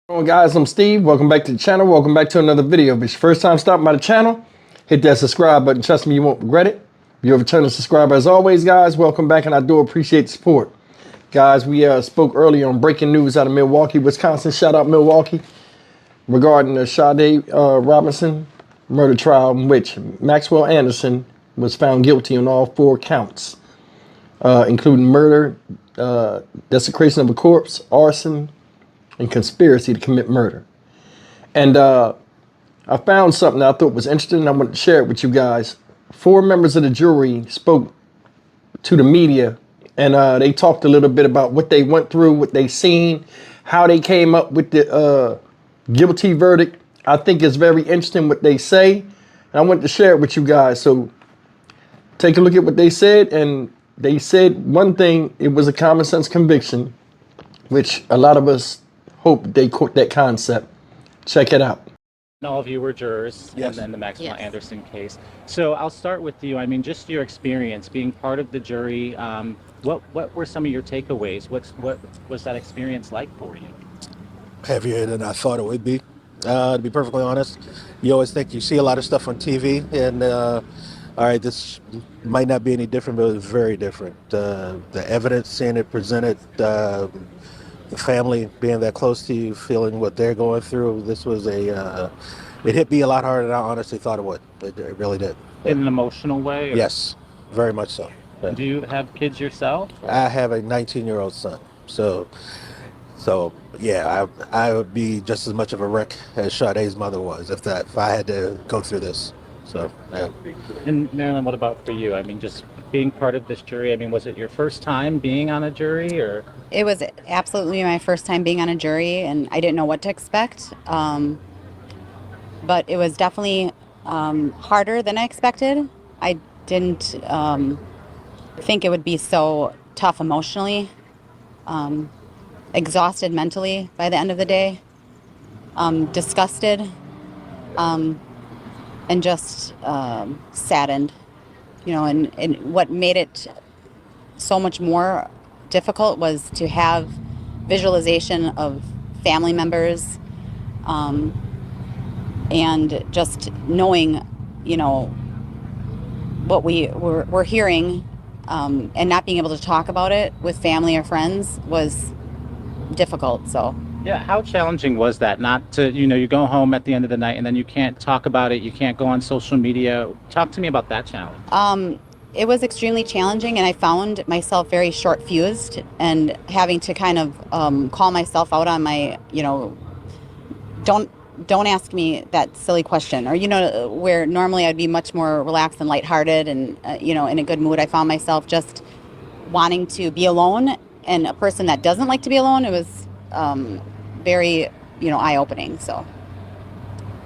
Hello guys, I'm Steve. Welcome back to the channel. Welcome back to another video. If it's your first time stopping by the channel, hit that subscribe button. Trust me, you won't regret it. If you're a returning subscriber, as always, guys, welcome back, and I do appreciate the support. Guys, we spoke earlier on breaking news out of Milwaukee, Wisconsin. Shout out Milwaukee regarding the Sade Robinson murder trial in which Maxwell Anderson was found guilty on all 4 counts, including murder, desecration of a corpse, arson, and conspiracy to commit murder. And I found something that I thought was interesting, and I wanted to share it with you guys. 4 members of the jury spoke to the media, and they talked a little bit about what they went through, what they seen, how they came up with the guilty verdict. I think it's very interesting what they say, and I wanted to share it with you guys. So take a look at what they said, and they said one thing: it was a common sense conviction, which a lot of us hope they caught that concept. Check it out. All of you were jurors Yes. in the Maxwell Yes. Anderson case. So I'll start with you. I mean, just your experience being part of the jury. What were some of your takeaways? What was that experience like for you? Heavier than I thought it would be. To be perfectly honest, you always think you see a lot of stuff on TV, and all right, this might not be any different, but it's very different. The evidence, seeing it presented, the family being that close to you, feeling what they're going through. This was it hit me a lot harder than I honestly thought it would. It really did. In an emotional way? Or Yes, very much so. Do you have kids yourself? I have a 19-year-old son, so yeah, I would be just as much of a wreck as Sade's mother was if I had to go through this. So yeah. And Marilyn, what about for you? I mean, just being part of this jury. I mean, was it your first time being on a jury, or? It was absolutely my first time being on a jury, and I didn't know what to expect. But it was definitely harder than I expected. I didn't think it would be so tough emotionally, exhausted mentally by the end of the day, disgusted, and just saddened. And what made it so much more difficult was to have visualization of family members, and just knowing, what we're hearing, and not being able to talk about it with family or friends was difficult. So Yeah, how challenging was that? Not to, you go home at the end of the night and then you can't talk about it, you can't go on social media. Talk to me about that challenge. it was extremely challenging, and I found myself very short-fused and having to kind of call myself out on my, don't ask me that silly question, or where normally I'd be much more relaxed and lighthearted and in a good mood. I found myself just wanting to be alone, and a person that doesn't like to be alone. It was very eye-opening. So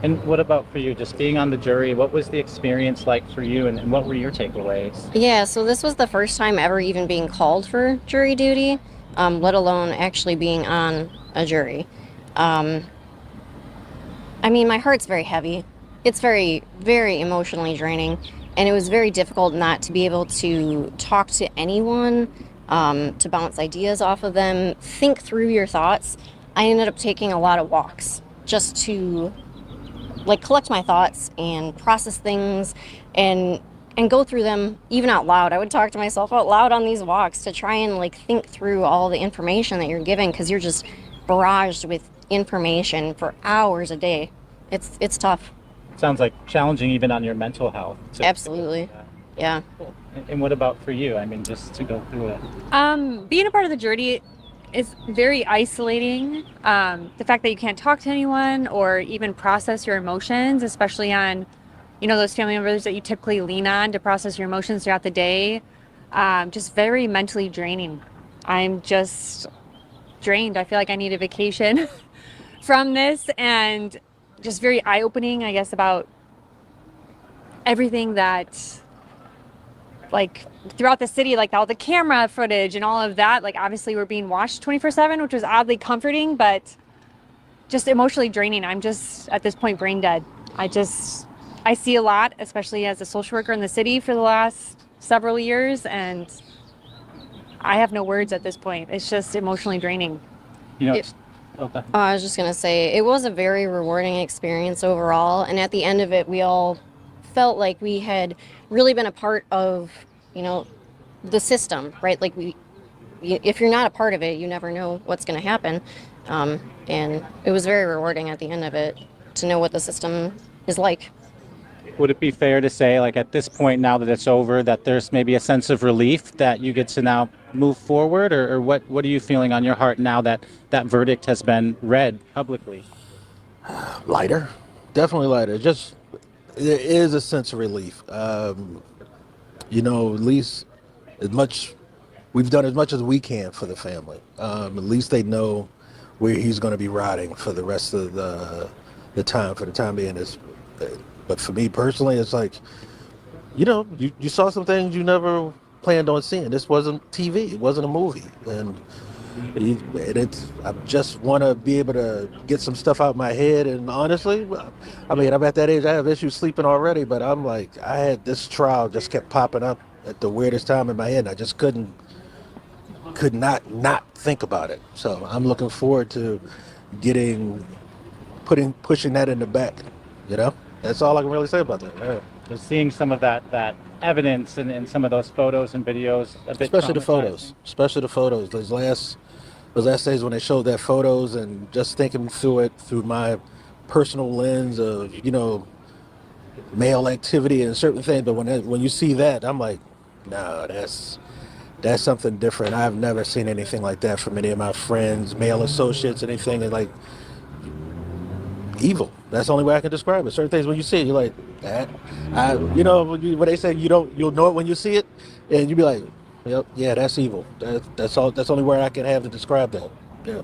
And what about for you, just being on the jury? What was the experience like for you, and what were your takeaways? Yeah, so this was the first time ever even being called for jury duty, let alone actually being on a jury. I mean, my heart's very heavy. It's very, very emotionally draining, and it was very difficult not to be able to talk to anyone, to bounce ideas off of them, think through your thoughts. I ended up taking a lot of walks just to collect my thoughts and process things and go through them even out loud. I would talk to myself out loud on these walks to try and think through all the information that you're given, because you're just barraged with information for hours a day. It's tough. Sounds like challenging even on your mental health. Absolutely. Yeah. And what about for you? I mean, just to go through it. Being a part of the jury is very isolating. The fact that you can't talk to anyone or even process your emotions, especially on, those family members that you typically lean on to process your emotions throughout the day, just very mentally draining. I'm just drained. I feel like I need a vacation from this, and just very eye-opening, I guess, about everything that throughout the city, all the camera footage and all of that. Obviously we're being watched 24/7, which was oddly comforting, but just emotionally draining. I'm just at this point brain dead. I see a lot, especially as a social worker in the city for the last several years, and I have no words at this point. It's just emotionally draining. Okay. I was just going to say, it was a very rewarding experience overall. And at the end of it, we all felt like we had really been a part of, you know, the system, right? Like if you're not a part of it, you never know what's going to happen. And it was very rewarding at the end of it to know what the system is like. Would it be fair to say, like at this point, now that it's over, that there's maybe a sense of relief that you get to now move forward, or what are you feeling on your heart now that that verdict has been read publicly? Lighter, definitely lighter. Just there is a sense of relief. You know, at least as much we've done as much as we can for the family. At least they know where he's going to be riding for the rest of the time. For the time being, but for me personally, it's like, you know, you saw some things you never planned on seeing. This wasn't TV. It wasn't a movie, and I just want to be able to get some stuff out of my head. And honestly, I mean, I'm at that age. I have issues sleeping already, but I'm like, I had this trial just kept popping up at the weirdest time in my head. And I just could not think about it. So I'm looking forward to pushing that in the back. You know, that's all I can really say about that. Yeah. So seeing some of that evidence and some of those photos and videos, a bit Especially the traumatizing. photos. Especially the photos. Those last days when they showed that photos, and just thinking through it through my personal lens of, you know, male activity and certain things. But when you see that, I'm like, no, that's something different. I've never seen anything like that from any of my friends, male associates, anything. It's like evil. That's the only way I can describe it. Certain things, when you see it, you're like, that. You know, when they say you'll know it when you see it, and you be like, yep, yeah, that's evil. That's all. That's the only word I can have to describe that. Yeah.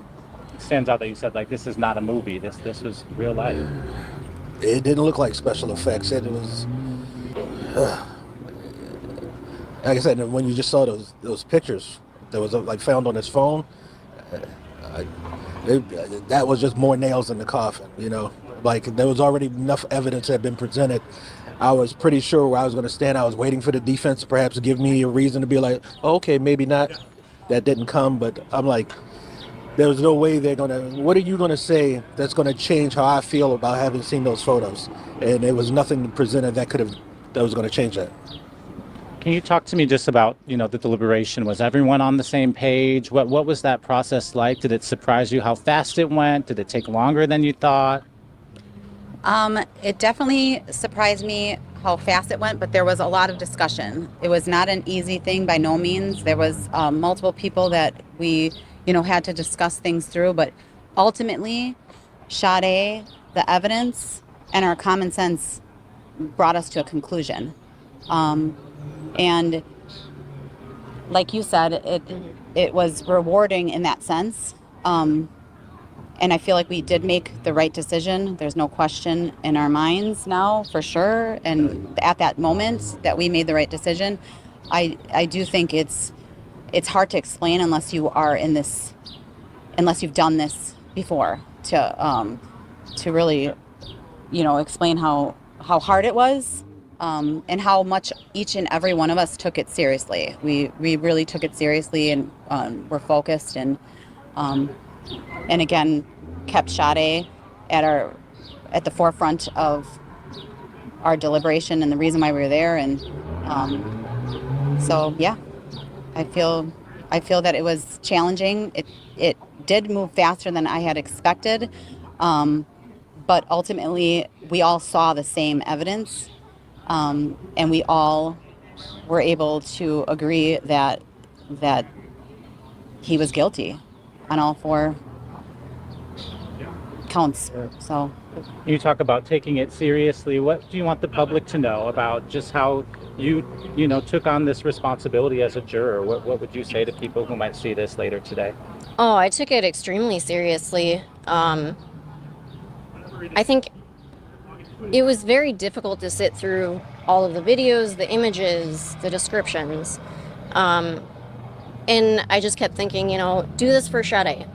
It stands out that you said, like, this is not a movie. This was real life. It didn't look like special effects. It was, like I said, when you just saw those pictures that was like found on his phone, that was just more nails in the coffin. You know, like there was already enough evidence that had been presented. I was pretty sure where I was going to stand. I was waiting for the defense to perhaps give me a reason to be like, oh, okay, maybe not. That didn't come, but I'm like, there was no way they're gonna. What are you gonna say that's gonna change how I feel about having seen those photos? And there was nothing presented that was gonna change that. Can you talk to me just about, you know, the deliberation? Was everyone on the same page? What was that process like? Did it surprise you how fast it went? Did it take longer than you thought? It definitely surprised me how fast it went, but there was a lot of discussion. It was not an easy thing by no means. There was multiple people that we, you know, had to discuss things through, but ultimately, Sade, the evidence, and our common sense brought us to a conclusion. And like you said, it was rewarding in that sense. And I feel like we did make the right decision. There's no question in our minds now, for sure. And at that moment that we made the right decision, I do think it's hard to explain unless you are in this, unless you've done this before, to really, you know, explain how hard it was, and how much each and every one of us took it seriously. We really took it seriously, and were focused, and again kept Sade at the forefront of our deliberation and the reason why we were there. And so yeah, I feel that it was challenging. It did move faster than I had expected, but ultimately we all saw the same evidence, and we all were able to agree that he was guilty on all four counts. So You talk about taking it seriously. What do you want the public to know about just how you know, took on this responsibility as a juror? What would you say to people who might see this later today? Oh, I took it extremely seriously. I think it was very difficult to sit through all of the videos, the images, the descriptions. And I just kept thinking, you know, do this for Sade.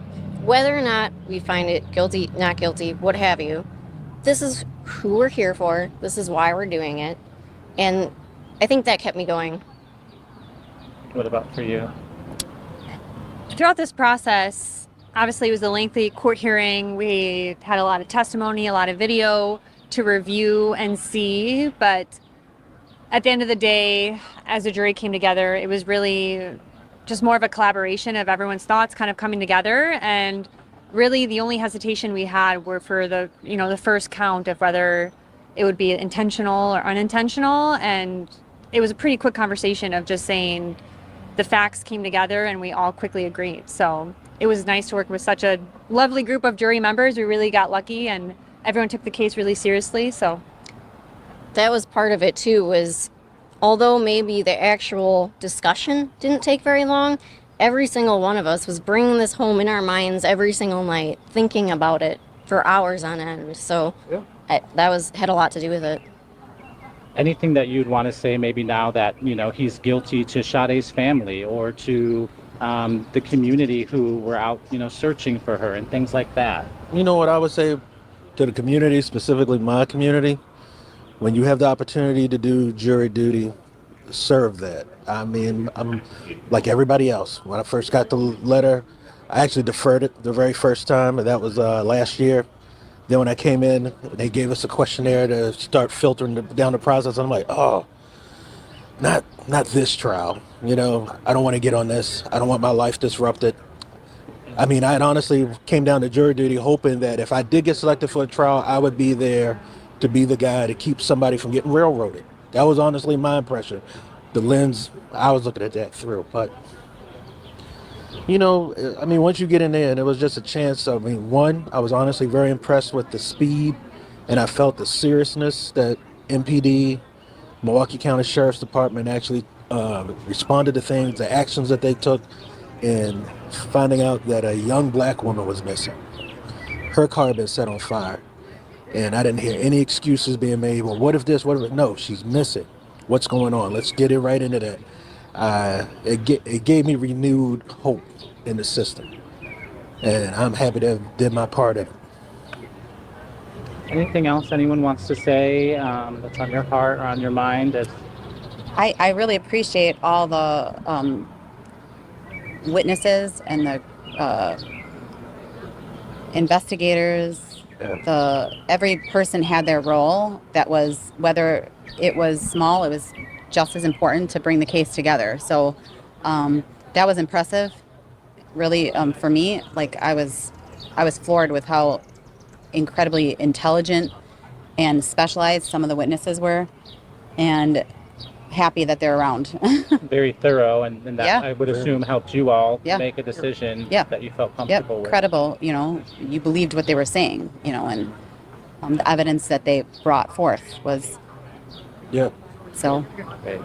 Whether or not we find it guilty, not guilty, what have you, this is who we're here for. This is why we're doing it. And I think that kept me going. What about for you? Throughout this process, obviously it was a lengthy court hearing. We had a lot of testimony, a lot of video to review and see, but at the end of the day, as a jury came together, it was really just more of a collaboration of everyone's thoughts kind of coming together. And really the only hesitation we had were for the first count of whether it would be intentional or unintentional. And it was a pretty quick conversation of just saying the facts came together and we all quickly agreed. So it was nice to work with such a lovely group of jury members. We really got lucky and everyone took the case really seriously. So That was part of it too, was although maybe the actual discussion didn't take very long, every single one of us was bringing this home in our minds every single night, thinking about it for hours on end. So that had a lot to do with it. Anything that you'd want to say maybe now that, he's guilty to Sade's family or to the community who were out, searching for her and things like that? You know what I would say to the community, specifically my community? When you have the opportunity to do jury duty, serve that. I mean, I'm like everybody else. When I first got the letter, I actually deferred it the very first time, and that was last year. Then when I came in, they gave us a questionnaire to start filtering down the process. I'm like, oh, not this trial. I don't want to get on this. I don't want my life disrupted. I mean, I honestly came down to jury duty hoping that if I did get selected for a trial, I would be there to be the guy to keep somebody from getting railroaded. That was honestly my impression. The lens, I was looking at that through. But, once you get in there, and it was just a chance. One, I was honestly very impressed with the speed, and I felt the seriousness that MPD, Milwaukee County Sheriff's Department, actually responded to things, the actions that they took, in finding out that a young black woman was missing. Her car had been set on fire. And I didn't hear any excuses being made. Well, what if this, what if it? No, she's missing. What's going on? Let's get it right into that. It gave me renewed hope in the system. And I'm happy to have did my part in it. Anything else anyone wants to say that's on your heart or on your mind? I really appreciate all the witnesses and the investigators. Every person had their role. That was, whether it was small, it was just as important to bring the case together. So that was impressive, really, for me. Like I was floored with how incredibly intelligent and specialized some of the witnesses were, and happy that they're around. Very thorough, and that I would assume helped you all make a decision that you felt comfortable with. Credible, you believed what they were saying, and the evidence that they brought forth was so. Okay.